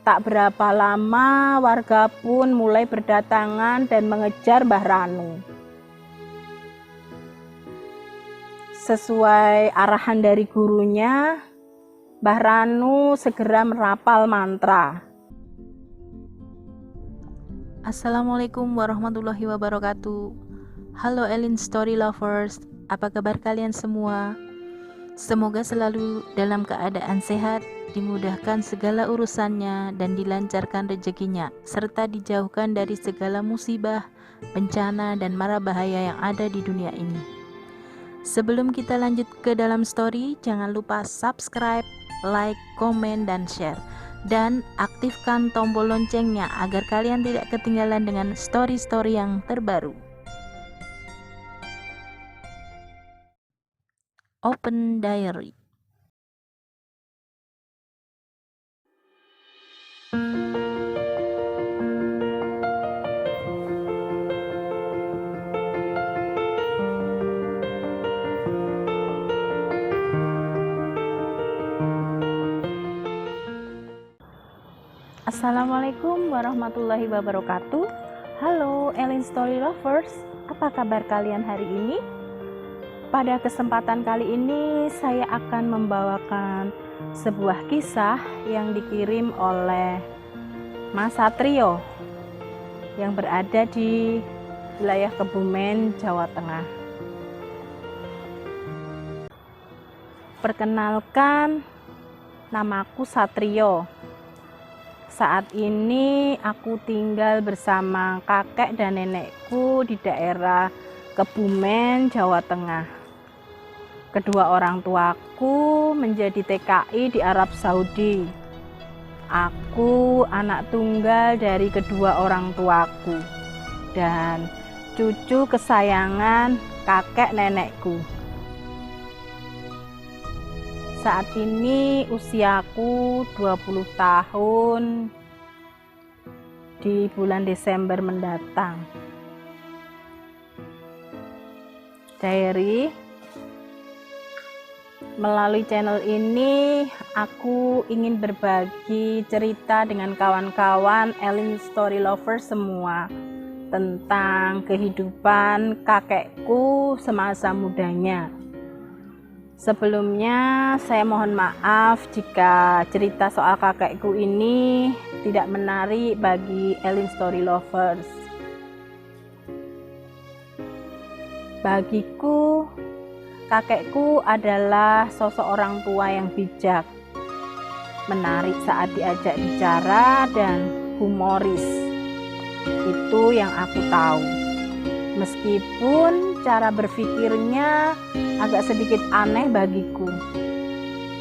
Tak berapa lama warga pun mulai berdatangan dan mengejar Mbah Ranu. Sesuai arahan dari gurunya, Mbah Ranu segera merapal mantra. Assalamualaikum warahmatullahi wabarakatuh. Halo Elin Story Lovers, apa kabar kalian semua? Semoga selalu dalam keadaan sehat, dimudahkan segala urusannya dan dilancarkan rezekinya, serta dijauhkan dari segala musibah, bencana, dan mara bahaya yang ada di dunia ini. Sebelum kita lanjut ke dalam story, jangan lupa subscribe, like, komen, dan share. Dan aktifkan tombol loncengnya agar kalian tidak ketinggalan dengan story-story yang terbaru. Open Diary. Assalamualaikum warahmatullahi wabarakatuh. Halo Elin Story Lovers, apa kabar kalian hari ini? Pada kesempatan kali ini saya akan membawakan sebuah kisah yang dikirim oleh Mas Satrio yang berada di wilayah Kebumen, Jawa Tengah. Perkenalkan, namaku Satrio. Saat ini aku tinggal bersama kakek dan nenekku di daerah Kebumen, Jawa Tengah. Kedua orang tuaku menjadi TKI di Arab Saudi. Aku anak tunggal dari kedua orang tuaku dan cucu kesayangan kakek nenekku. Saat ini usiaku 20 tahun di bulan Desember mendatang. Diary, melalui channel ini aku ingin berbagi cerita dengan kawan-kawan Elin Story Lovers semua tentang kehidupan kakekku semasa mudanya. Sebelumnya saya mohon maaf jika cerita soal kakekku ini tidak menarik bagi Elin Story Lovers. Bagiku, kakekku adalah sosok orang tua yang bijak, menarik saat diajak bicara, dan humoris. Itu yang aku tahu. Meskipun cara berpikirnya agak sedikit aneh bagiku.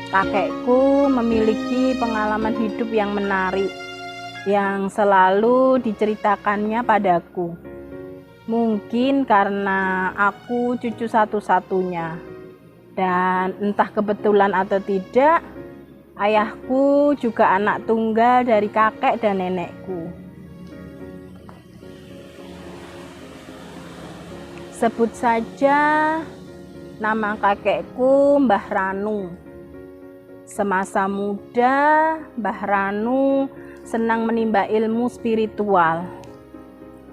Kakekku memiliki pengalaman hidup yang menarik yang selalu diceritakannya padaku. Mungkin karena aku cucu satu-satunya, dan entah kebetulan atau tidak, ayahku juga anak tunggal dari kakek dan nenekku. Sebut saja nama kakekku Mbah Ranu. Semasa muda, Mbah Ranu senang menimba ilmu spiritual.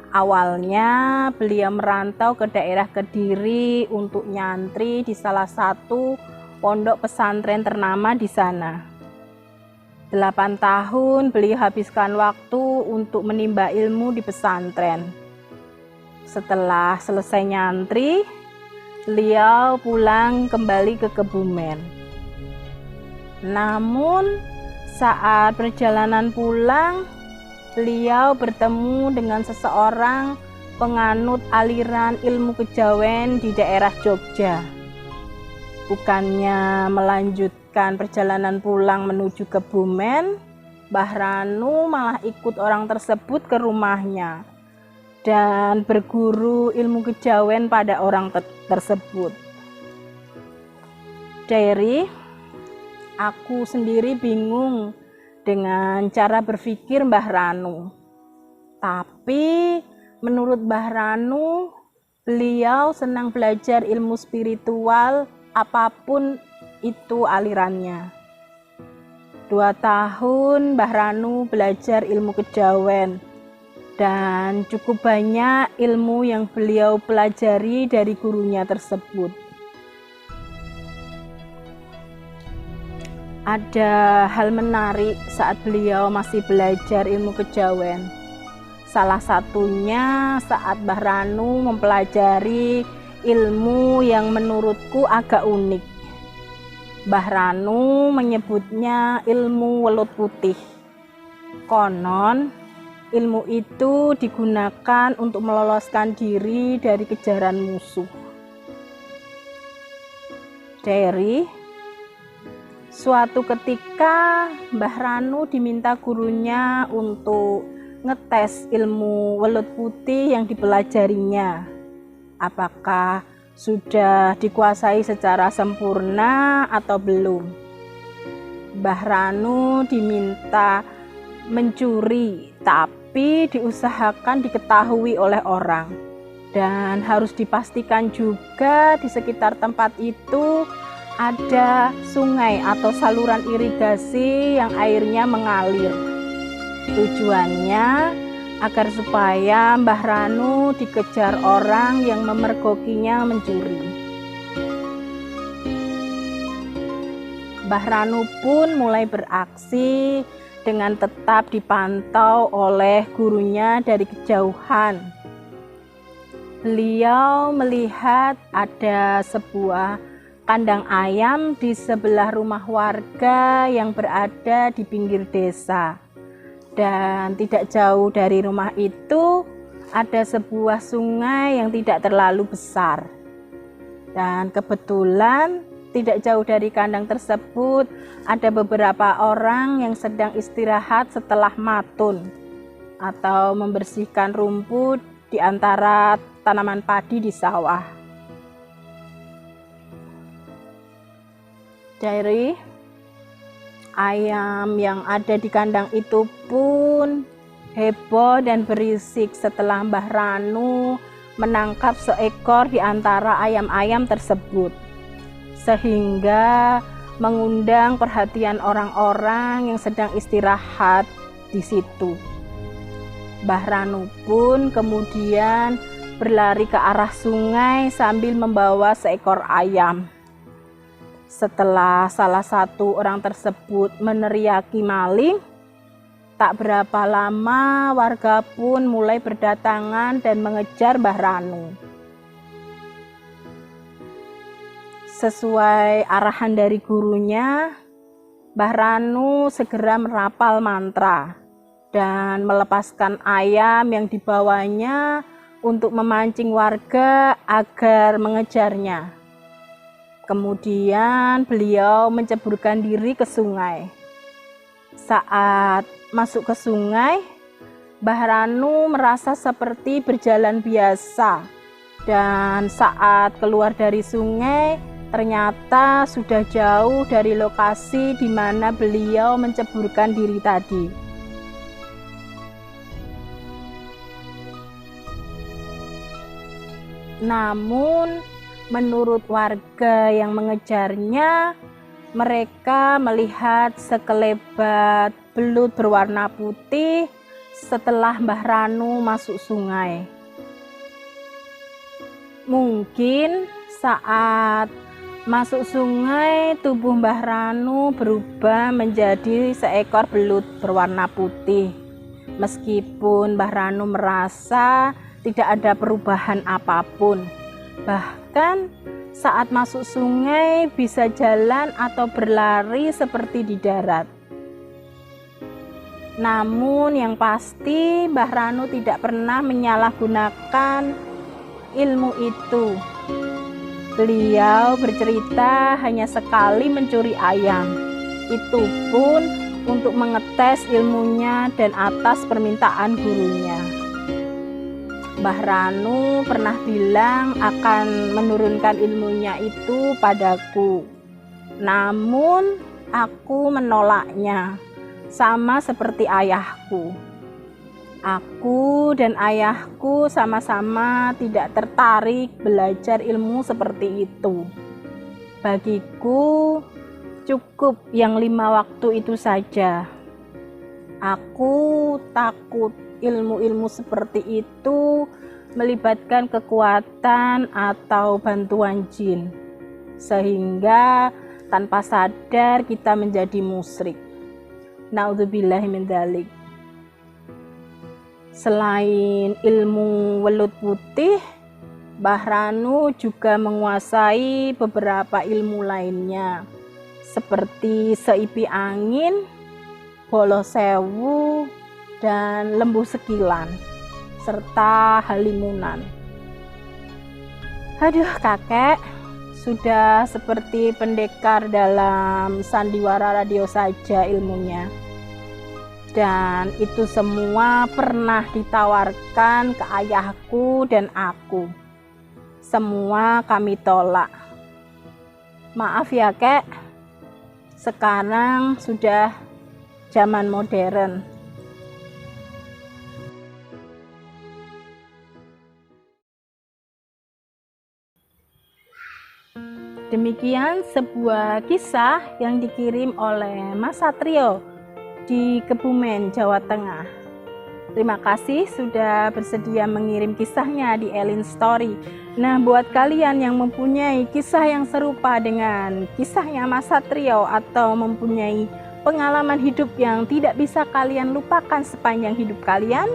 Awalnya beliau merantau ke daerah Kediri untuk nyantri di salah satu pondok pesantren ternama di sana. 8 tahun beliau habiskan waktu untuk menimba ilmu di pesantren. Setelah selesai nyantri, beliau pulang kembali ke Kebumen. Namun saat perjalanan pulang, beliau bertemu dengan seseorang penganut aliran ilmu kejawen di daerah Jogja. Bukannya melanjutkan perjalanan pulang menuju Kebumen, Mbah Ranu malah ikut orang tersebut ke rumahnya dan berguru ilmu kejawen pada orang tersebut. Diary, aku sendiri bingung dengan cara berpikir Mbah Ranu. Tapi menurut Mbah Ranu, beliau senang belajar ilmu spiritual apapun itu alirannya. 2 tahun Mbah Ranu belajar ilmu kejawen, dan cukup banyak ilmu yang beliau pelajari dari gurunya tersebut. Ada hal menarik saat beliau masih belajar ilmu kejawen. Salah satunya saat Mbah Ranu mempelajari ilmu yang menurutku agak unik. Mbah Ranu menyebutnya ilmu welut putih. Konon, ilmu itu digunakan untuk meloloskan diri dari kejaran musuh. Dari suatu ketika Mbah Ranu diminta gurunya untuk ngetes ilmu welut putih yang dipelajarinya. Apakah sudah dikuasai secara sempurna atau belum? Mbah Ranu diminta mencuri, tapi diusahakan diketahui oleh orang. Dan harus dipastikan juga di sekitar tempat itu ada sungai atau saluran irigasi yang airnya mengalir. Tujuannya agar supaya Mbah Ranu dikejar orang yang memergokinya mencuri. Mbah Ranu pun mulai beraksi dengan tetap dipantau oleh gurunya dari kejauhan. Beliau melihat ada sebuah kandang ayam di sebelah rumah warga yang berada di pinggir desa. Dan tidak jauh dari rumah itu ada sebuah sungai yang tidak terlalu besar. Dan kebetulan tidak jauh dari kandang tersebut ada beberapa orang yang sedang istirahat setelah matun atau membersihkan rumput di antara tanaman padi di sawah. Dari ayam yang ada di kandang itu pun heboh dan berisik setelah Mbah Ranu menangkap seekor di antara ayam-ayam tersebut, sehingga mengundang perhatian orang-orang yang sedang istirahat di situ. Mbah Ranu pun kemudian berlari ke arah sungai sambil membawa seekor ayam. Setelah salah satu orang tersebut meneriaki maling, tak berapa lama warga pun mulai berdatangan dan mengejar Mbah Ranu. Sesuai arahan dari gurunya, Mbah Ranu segera merapal mantra dan melepaskan ayam yang dibawanya untuk memancing warga agar mengejarnya. Kemudian beliau menceburkan diri ke sungai. Saat masuk ke sungai, Mbah Ranu merasa seperti berjalan biasa. Dan saat keluar dari sungai, ternyata sudah jauh dari lokasi di mana beliau menceburkan diri tadi. Namun, menurut warga yang mengejarnya, mereka melihat sekelebat belut berwarna putih setelah Mbah Ranu masuk sungai. Mungkin saat masuk sungai, tubuh Mbah Ranu berubah menjadi seekor belut berwarna putih. Meskipun Mbah Ranu merasa tidak ada perubahan apapun. Bahkan saat masuk sungai bisa jalan atau berlari seperti di darat. Namun yang pasti Mbah Ranu tidak pernah menyalahgunakan ilmu itu. Beliau bercerita hanya sekali mencuri ayam. Itu pun untuk mengetes ilmunya dan atas permintaan gurunya. Mbah Ranu pernah bilang akan menurunkan ilmunya itu padaku. Namun aku menolaknya, sama seperti ayahku. Aku dan ayahku sama-sama tidak tertarik belajar ilmu seperti itu. Bagiku, Cukup yang 5 waktu itu saja. Aku takut ilmu-ilmu seperti itu melibatkan kekuatan atau bantuan jin, sehingga tanpa sadar kita menjadi musyrik. Naudzubillahi min dzalik. Selain ilmu welut putih, Mbah Ranu juga menguasai beberapa ilmu lainnya, seperti seipi angin, bolo sewu, dan lembu sekilan, serta halimunan. Aduh kakek, sudah seperti pendekar dalam sandiwara radio saja ilmunya. Dan itu semua pernah ditawarkan ke ayahku dan aku. Semua kami tolak. Maaf ya kek, sekarang sudah zaman modern. Demikian sebuah kisah yang dikirim oleh Mas Satrio di Kebumen, Jawa Tengah. Terima kasih sudah bersedia mengirim kisahnya di Elin Story. Nah, buat kalian yang mempunyai kisah yang serupa dengan kisahnya Mas Satrio atau mempunyai pengalaman hidup yang tidak bisa kalian lupakan sepanjang hidup kalian,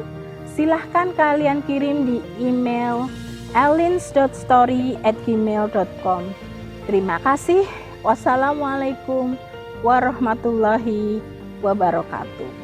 silahkan kalian kirim di email elins.story@gmail.com. Terima kasih. Wassalamualaikum warahmatullahi wabarakatuh.